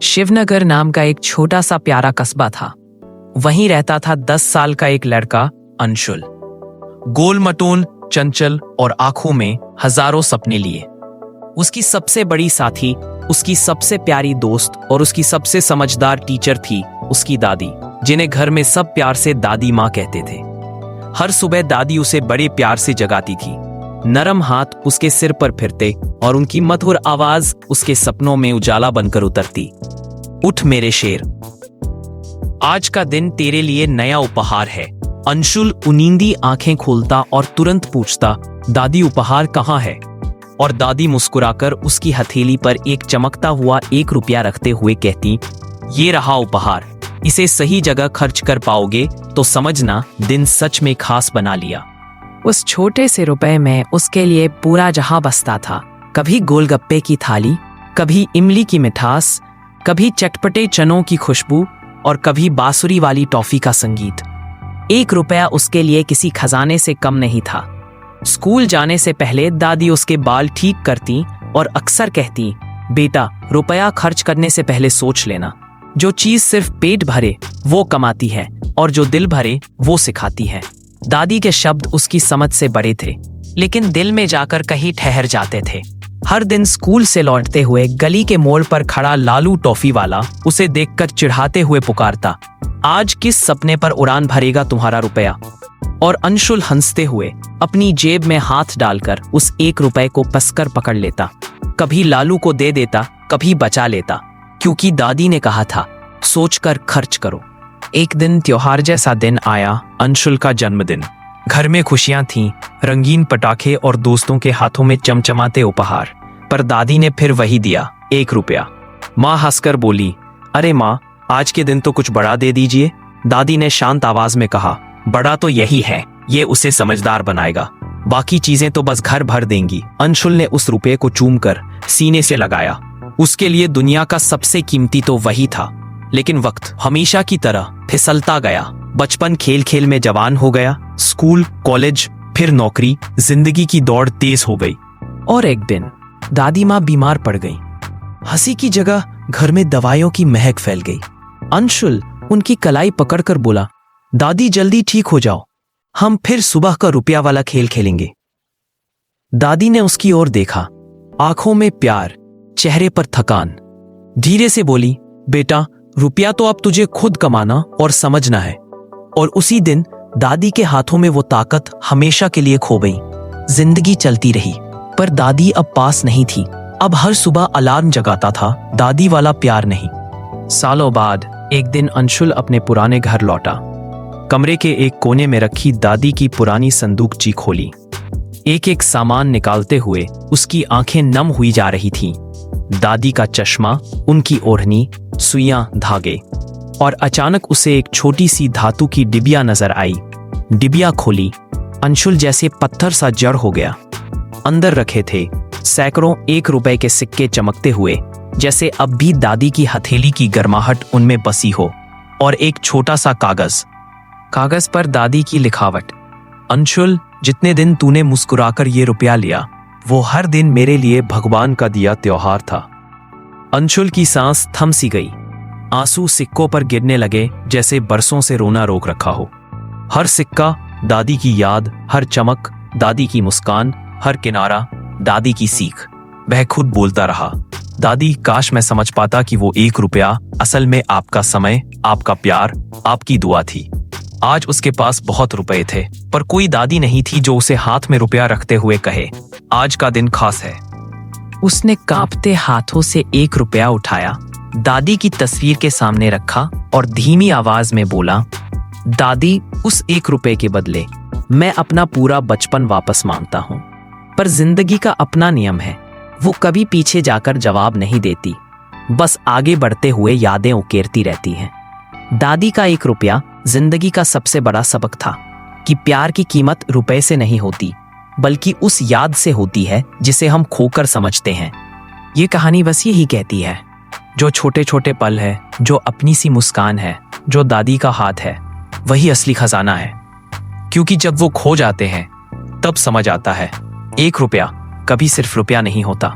शिवनगर नाम का एक छोटा सा प्यारा कस्बा था। वहीं रहता था 10 साल का एक लड़का अंशुल। गोल मटोन, चंचल और आंखों में हजारों सपने लिए। उसकी सबसे बड़ी साथी, उसकी सबसे प्यारी दोस्त और उसकी सबसे समझदार टीचर थी उसकी दादी, जिन्हें घर में सब प्यार से दादी माँ कहते थे। हर सुबह दादी उसे बड़े प्यार से जगाती थी। नरम हाथ उसके सिर पर फिरते और उनकी मधुर आवाज उसके सपनों में उजाला बनकर उतरती। उठ मेरे शेर, आज का दिन तेरे लिए नया उपहार है। अंशुल उनींदी आंखें खोलता और तुरंत पूछता, दादी उपहार कहाँ है? और दादी मुस्कुराकर उसकी हथेली पर एक चमकता हुआ 1 रुपया रखते हुए कहती, ये रहा उपहार। इसे सही जगह खर्च कर पाओगे तो समझना दिन सच में खास बना लिया। उस छोटे से रुपए में उसके लिए पूरा जहां बसता था। कभी गोलगप्पे की थाली, कभी इमली की मिठास, कभी चटपटे चनों की खुशबू और कभी बांसुरी वाली टॉफी का संगीत। 1 रुपया उसके लिए किसी खजाने से कम नहीं था। स्कूल जाने से पहले दादी उसके बाल ठीक करती और अक्सर कहती, बेटा रुपया खर्च करने से पहले सोच लेना। जो चीज सिर्फ पेट भरे वो कमाती है और जो दिल भरे वो सिखाती है। दादी के शब्द उसकी समझ से बड़े थे, लेकिन दिल में जाकर कहीं ठहर जाते थे। हर दिन स्कूल से लौटते हुए गली के मोड़ पर खड़ा लालू टॉफी वाला उसे देखकर चिढ़ाते हुए पुकारता, आज किस सपने पर उड़ान भरेगा तुम्हारा रुपया? और अंशुल हंसते हुए अपनी जेब में हाथ डालकर उस 1 रुपए को कसकर पकड़ लेता। कभी लालू को दे देता, कभी बचा लेता, क्योंकि दादी ने कहा था सोचकर खर्च करो। एक दिन त्योहार जैसा दिन आया, अंशुल का जन्मदिन। घर में खुशियां थीं, रंगीन पटाखे और दोस्तों के हाथों में चमचमाते उपहार। पर दादी ने फिर वही दिया, 1 रुपया। माँ हंसकर बोली, अरे माँ, आज के दिन तो कुछ बड़ा दे दीजिए। दादी ने शांत आवाज में कहा, बड़ा तो यही है, ये उसे समझदार बनाएगा, बाकी चीजें तो बस घर भर देंगी। अंशुल ने उस रुपये को चूमकर सीने से लगाया। उसके लिए दुनिया का सबसे कीमती तो वही था। लेकिन वक्त हमेशा की तरह फिसलता गया। बचपन खेल खेल में जवान हो गया। स्कूल, कॉलेज, फिर नौकरी, जिंदगी की दौड़ तेज हो गई। और एक दिन दादी माँ बीमार पड़ गई। हंसी की जगह घर में दवाइयों की महक फैल गई। अंशुल उनकी कलाई पकड़कर बोला, दादी जल्दी ठीक हो जाओ, हम फिर सुबह का रुपया वाला खेल खेलेंगे। दादी ने उसकी ओर देखा, आंखों में प्यार, चेहरे पर थकान। धीरे से बोली, बेटा रुपया तो अब तुझे खुद कमाना और समझना है। और उसी दिन दादी के हाथों में वो ताकत हमेशा के लिए खो गई। जिंदगी चलती रही, पर दादी अब पास नहीं थी। अब हर सुबह अलार्म जगाता था, दादी वाला प्यार नहीं। सालों बाद एक दिन अंशुल अपने पुराने घर लौटा। कमरे के एक कोने में रखी दादी की पुरानी संदूकची खोली। एक एक सामान निकालते हुए उसकी आंखें नम हुई जा रही थीं। दादी का चश्मा, उनकी ओढ़नी, सुइयां, धागे। और अचानक उसे एक छोटी सी धातु की डिबिया नजर आई। डिबिया खोली, अंशुल जैसे पत्थर सा जड़ हो गया। अंदर रखे थे सैकड़ों 1 रुपए के सिक्के चमकते हुए, जैसे अब भी दादी की हथेली की गर्माहट उनमें बसी हो। और एक छोटा सा कागज पर दादी की लिखावट, अंशुल जितने दिन तूने मुस्कुराकर ये रुपया लिया, वो हर दिन मेरे लिए भगवान का दिया त्योहार था। अंशुल की सांस थम सी गई। आंसू सिक्कों पर गिरने लगे, जैसे बरसों से रोना रोक रखा हो। हर सिक्का दादी की याद, हर चमक दादी की मुस्कान, हर किनारा दादी की सीख। वह खुद बोलता रहा, दादी काश मैं समझ पाता कि वो 1 रुपया असल में आपका समय, आपका प्यार, आपकी दुआ थी। आज उसके पास बहुत रुपए थे, पर कोई दादी नहीं थी जो उसे हाथ में रुपया रखते हुए कहे, आज का दिन खास है। उसने कांपते हाथों से 1 रुपया उठाया, दादी की तस्वीर के सामने रखा और धीमी आवाज में बोला, दादी उस 1 रुपए के बदले मैं अपना पूरा बचपन वापस मांगता हूं। पर जिंदगी का अपना नियम है, वो कभी पीछे जाकर जवाब नहीं देती, बस आगे बढ़ते हुए यादें उकेरती रहती हैं। दादी का 1 रुपया जिंदगी का सबसे बड़ा सबक था कि प्यार की कीमत रुपए से नहीं होती, बल्कि उस याद से होती है जिसे हम खोकर समझते हैं। ये कहानी बस यही कहती है, जो छोटे छोटे पल है, जो अपनी सी मुस्कान है, जो दादी का हाथ है, वही असली खजाना है। क्योंकि जब वो खो जाते हैं तब समझ आता है 1 रुपया कभी सिर्फ रुपया नहीं होता।